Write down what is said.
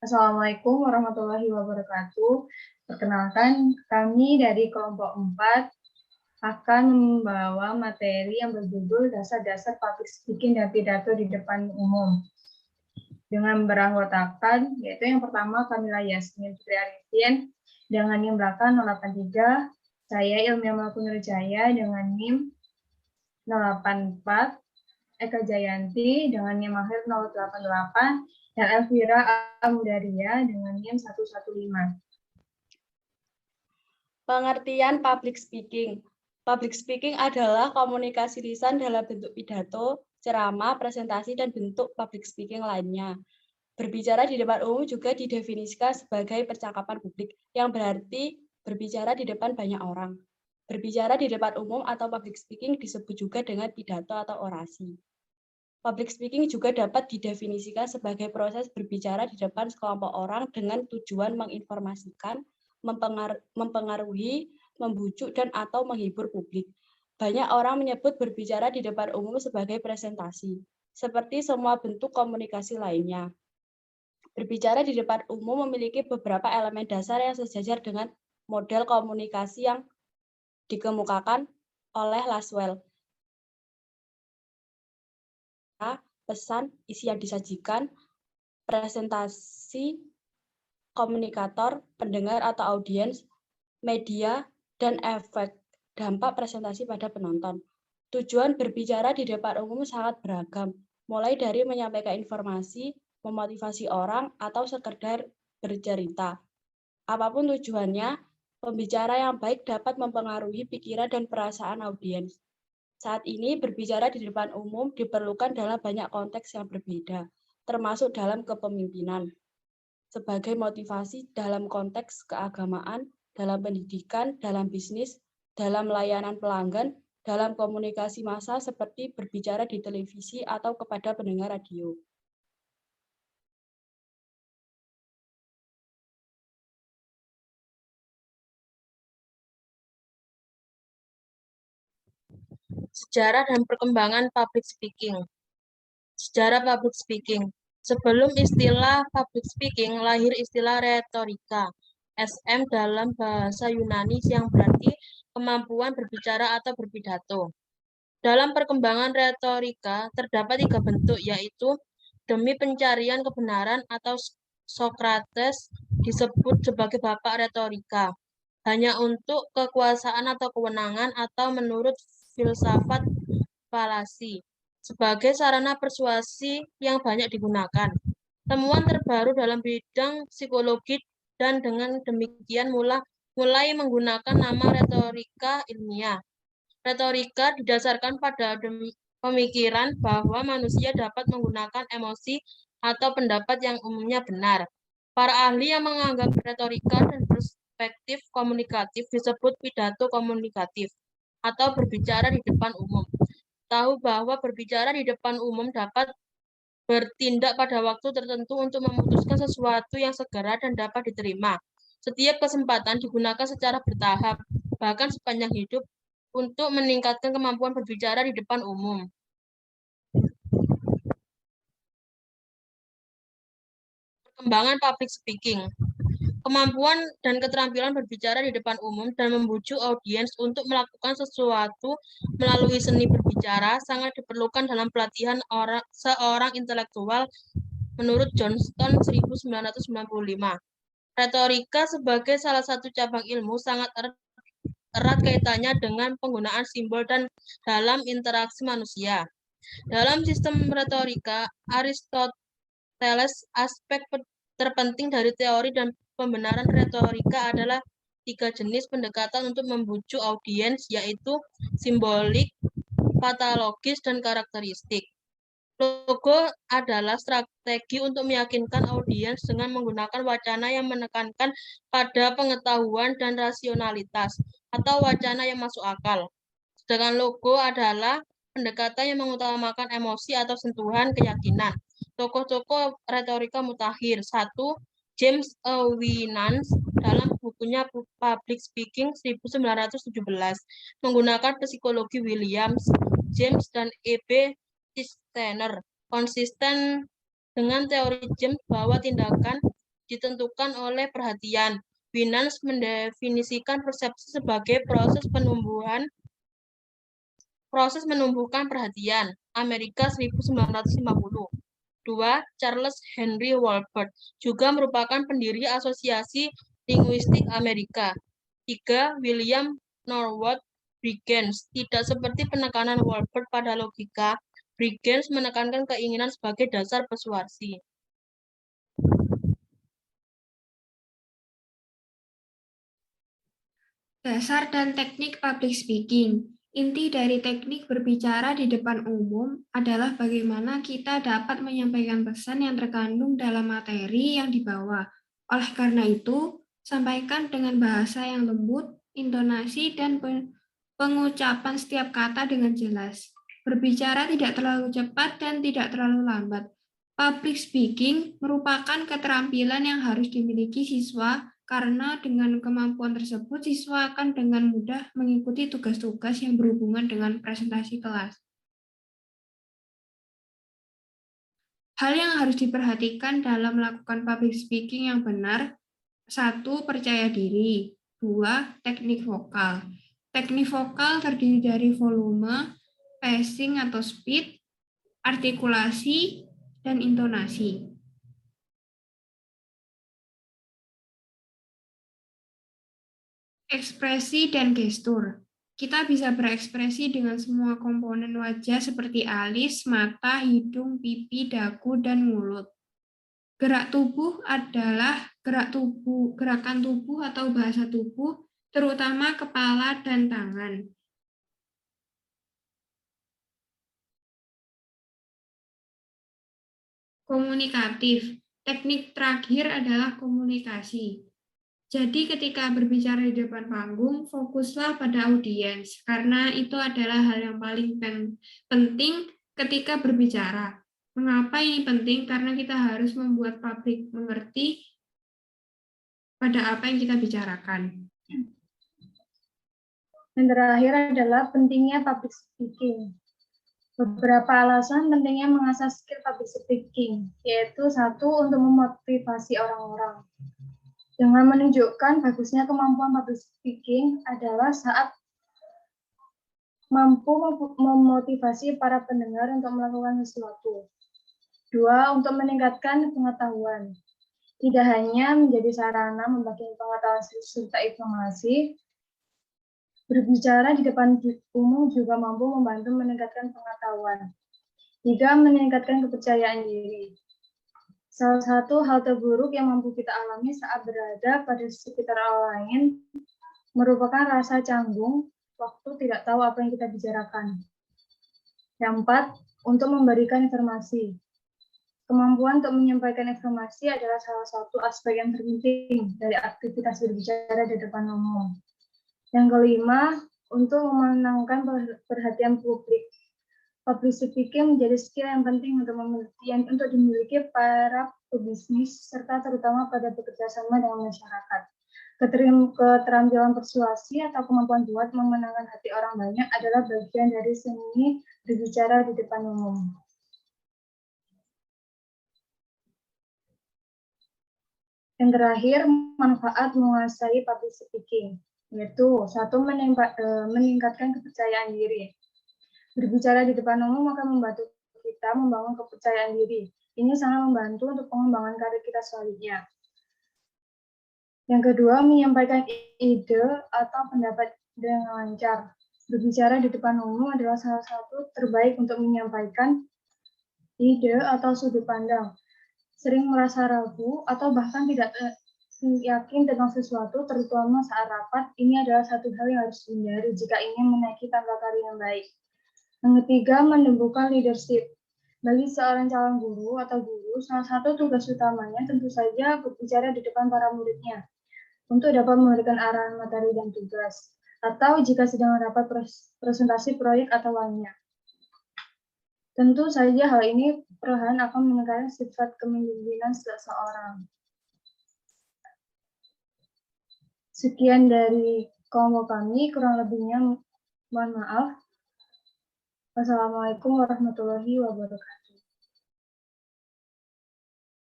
Assalamualaikum warahmatullahi wabarakatuh. Perkenalkan, kami dari kelompok 4 akan membawa materi yang berjudul Dasar-dasar Public Speaking dan Pidato di Depan Umum. Dengan beranggotakan, yaitu yang pertama Kamila Yasmin Putri Arifin, dengan NIM belakang 083, saya Ilmiah Malakun Nurjaya dengan NIM 084, Eka Jayanti dengan NIM akhir 088, dan Elvira Amudaria dengan NIM 115. Pengertian public speaking. Public speaking adalah komunikasi lisan dalam bentuk pidato, ceramah, presentasi, dan bentuk public speaking lainnya. Berbicara di depan umum juga didefinisikan sebagai percakapan publik, yang berarti berbicara di depan banyak orang. Berbicara di depan umum atau public speaking disebut juga dengan pidato atau orasi. Public speaking juga dapat didefinisikan sebagai proses berbicara di depan sekelompok orang dengan tujuan menginformasikan, mempengaruhi, membujuk, dan atau menghibur publik. Banyak orang menyebut berbicara di depan umum sebagai presentasi, seperti semua bentuk komunikasi lainnya. Berbicara di depan umum memiliki beberapa elemen dasar yang sejajar dengan model komunikasi yang dikemukakan oleh Laswell. Pesan, isi yang disajikan, presentasi, komunikator, pendengar atau audiens, media, dan efek dampak presentasi pada penonton. Tujuan berbicara di depan umum sangat beragam, mulai dari menyampaikan informasi, memotivasi orang, atau sekedar bercerita. Apapun tujuannya, pembicara yang baik dapat mempengaruhi pikiran dan perasaan audiens. Saat ini, berbicara di depan umum diperlukan dalam banyak konteks yang berbeda, termasuk dalam kepemimpinan, sebagai motivasi dalam konteks keagamaan, dalam pendidikan, dalam bisnis, dalam layanan pelanggan, dalam komunikasi massa seperti berbicara di televisi atau kepada pendengar radio. Sejarah dan perkembangan public speaking. Sejarah public speaking. Sebelum istilah public speaking, lahir istilah retorika, SM dalam bahasa Yunani yang berarti kemampuan berbicara atau berpidato. Dalam perkembangan retorika, terdapat 3 bentuk, yaitu demi pencarian kebenaran atau Sokrates disebut sebagai bapak retorika, hanya untuk kekuasaan atau kewenangan atau menurut filsafat falasi, sebagai sarana persuasi yang banyak digunakan. Temuan terbaru dalam bidang psikologi dan dengan demikian mulai menggunakan nama retorika ilmiah. Retorika didasarkan pada pemikiran bahwa manusia dapat menggunakan emosi atau pendapat yang umumnya benar. Para ahli yang menganggap retorika dan perspektif komunikatif disebut pidato komunikatif atau berbicara di depan umum. Tahu bahwa berbicara di depan umum dapat bertindak pada waktu tertentu untuk memutuskan sesuatu yang segera dan dapat diterima. Setiap kesempatan digunakan secara bertahap, bahkan sepanjang hidup, untuk meningkatkan kemampuan berbicara di depan umum. Perkembangan public speaking. Kemampuan dan keterampilan berbicara di depan umum dan membujuk audiens untuk melakukan sesuatu melalui seni berbicara sangat diperlukan dalam pelatihan seorang intelektual menurut Johnston 1995. Retorika sebagai salah satu cabang ilmu sangat erat kaitannya dengan penggunaan simbol dan dalam interaksi manusia. Dalam sistem retorika, Aristoteles, aspek terpenting dari teori dan pembenaran retorika adalah 3 jenis pendekatan untuk membujuk audiens, yaitu simbolik, patologis, dan karakteristik. Logo adalah strategi untuk meyakinkan audiens dengan menggunakan wacana yang menekankan pada pengetahuan dan rasionalitas, atau wacana yang masuk akal. Sedangkan logo adalah pendekatan yang mengutamakan emosi atau sentuhan keyakinan. Tokoh-tokoh retorika mutakhir. 1. James Winans dalam bukunya Public Speaking 1917 menggunakan psikologi Williams, James, dan E.B. Steiner. Konsisten dengan teori James bahwa tindakan ditentukan oleh perhatian. Winans mendefinisikan persepsi sebagai proses menumbuhkan perhatian. Amerika 1950. 2. Charles Henry Walpert, juga merupakan pendiri Asosiasi Linguistik Amerika. 3. William Norwood Huygens, tidak seperti penekanan Walpert pada logika, Huygens menekankan keinginan sebagai dasar persuasi. Dasar dan teknik public speaking. Inti dari teknik berbicara di depan umum adalah bagaimana kita dapat menyampaikan pesan yang terkandung dalam materi yang dibawa. Oleh karena itu, sampaikan dengan bahasa yang lembut, intonasi, dan pengucapan setiap kata dengan jelas. Berbicara tidak terlalu cepat dan tidak terlalu lambat. Public speaking merupakan keterampilan yang harus dimiliki siswa karena dengan kemampuan tersebut, siswa akan dengan mudah mengikuti tugas-tugas yang berhubungan dengan presentasi kelas. Hal yang harus diperhatikan dalam melakukan public speaking yang benar, 1. Percaya diri. 2. Teknik vokal. Teknik vokal terdiri dari volume, pacing atau speed, artikulasi, dan intonasi. Ekspresi dan gestur. Kita bisa berekspresi dengan semua komponen wajah seperti alis, mata, hidung, pipi, dagu, dan mulut. Gerak tubuh adalah gerakan tubuh atau bahasa tubuh, terutama kepala dan tangan. Komunikatif. Teknik terakhir adalah komunikasi. Jadi ketika berbicara di depan panggung, fokuslah pada audiens, karena itu adalah hal yang paling penting ketika berbicara. Mengapa ini penting? Karena kita harus membuat publik mengerti pada apa yang kita bicarakan. Yang terakhir adalah pentingnya public speaking. Beberapa alasan pentingnya mengasah skill public speaking, yaitu 1. Untuk memotivasi orang-orang. Dengan menunjukkan bagusnya kemampuan public speaking adalah saat mampu memotivasi para pendengar untuk melakukan sesuatu. 2. Untuk meningkatkan pengetahuan. Tidak hanya menjadi sarana membagi pengetahuan serta informasi, berbicara di depan umum juga mampu membantu meningkatkan pengetahuan. 3. Meningkatkan kepercayaan diri. Salah satu hal terburuk yang mampu kita alami saat berada pada sekitar orang lain merupakan rasa canggung waktu tidak tahu apa yang kita bicarakan. Yang 4, untuk memberikan informasi. Kemampuan untuk menyampaikan informasi adalah salah satu aspek yang terpenting dari aktivitas berbicara di depan umum. Yang kelima, untuk memenangkan perhatian publik. Public speaking menjadi skill yang penting untuk dimiliki para pebisnis serta terutama pada bekerja sama dengan masyarakat. Keterampilan persuasi atau kemampuan buat memenangkan hati orang banyak adalah bagian dari seni berbicara di depan umum. Yang terakhir, manfaat menguasai public speaking, yaitu 1. Meningkatkan kepercayaan diri. Berbicara di depan umum akan membantu kita membangun kepercayaan diri. Ini sangat membantu untuk pengembangan karir kita selanjutnya. Yang kedua, menyampaikan ide atau pendapat dengan lancar. Berbicara di depan umum adalah salah satu terbaik untuk menyampaikan ide atau sudut pandang. Sering merasa ragu atau bahkan tidak yakin tentang sesuatu, terutama saat rapat, ini adalah satu hal yang harus dihindari jika ingin menaiki tangga karir yang baik. Yang ketiga, menumbuhkan leadership. Bagi seorang calon guru atau guru, salah satu tugas utamanya tentu saja berbicara di depan para muridnya untuk dapat memberikan arahan materi dan tugas, atau jika sedang rapat presentasi proyek atau lainnya. Tentu saja hal ini perlahan akan meningkatkan sifat kepemimpinan seseorang. Sekian dari kelompok kami, kurang lebihnya mohon maaf. Wassalamualaikum warahmatullahi wabarakatuh.